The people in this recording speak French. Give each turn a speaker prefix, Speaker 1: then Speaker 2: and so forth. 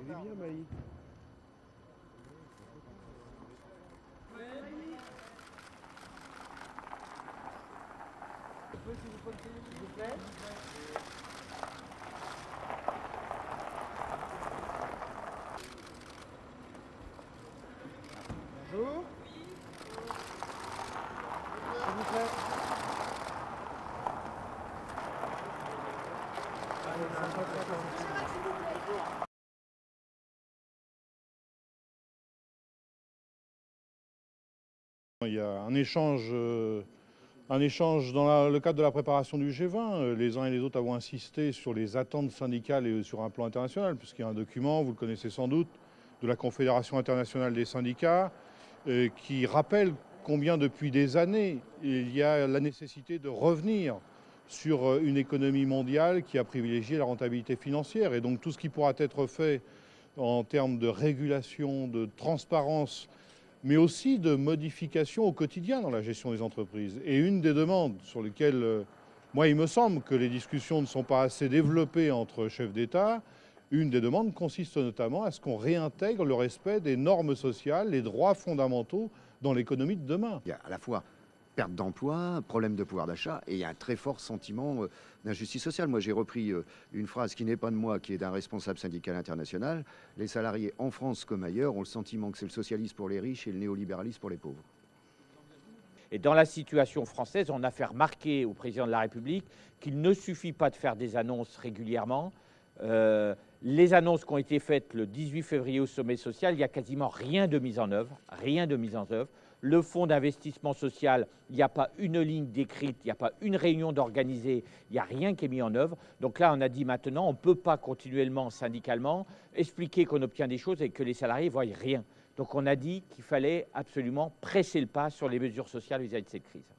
Speaker 1: bien, Maï.
Speaker 2: S'il vous plaît.
Speaker 1: Bonjour. S'il vous plaît.
Speaker 3: Il y a un échange dans le cadre de la préparation du G20. Les uns et les autres avons insisté sur les attentes syndicales et sur un plan international, puisqu'il y a un document, vous le connaissez sans doute, de la Confédération internationale des syndicats, qui rappelle combien depuis des années il y a la nécessité de revenir sur une économie mondiale qui a privilégié la rentabilité financière. Et donc tout ce qui pourra être fait en termes de régulation, de transparence, mais aussi de modifications au quotidien dans la gestion des entreprises. Et une des demandes sur lesquelles, moi, il me semble que les discussions ne sont pas assez développées entre chefs d'État, une des demandes consiste notamment à ce qu'on réintègre le respect des normes sociales, les droits fondamentaux dans l'économie de demain.
Speaker 4: Il y a à la fois perte d'emploi, problème de pouvoir d'achat, et il y a un très fort sentiment d'injustice sociale. Moi, j'ai repris une phrase qui n'est pas de moi, qui est d'un responsable syndical international. Les salariés en France comme ailleurs ont le sentiment que c'est le socialisme pour les riches et le néolibéralisme pour les pauvres.
Speaker 2: Et dans la situation française, on a fait remarquer au président de la République qu'il ne suffit pas de faire des annonces régulièrement. Les annonces qui ont été faites le 18 février au sommet social, il n'y a quasiment rien de mis en œuvre, rien de mis en œuvre. Le fonds d'investissement social, il n'y a pas une ligne décrite, il n'y a pas une réunion d'organisée, il n'y a rien qui est mis en œuvre. Donc là, on a dit maintenant, on ne peut pas continuellement, syndicalement, expliquer qu'on obtient des choses et que les salariés ne voient rien. Donc on a dit qu'il fallait absolument presser le pas sur les mesures sociales vis-à-vis de cette crise.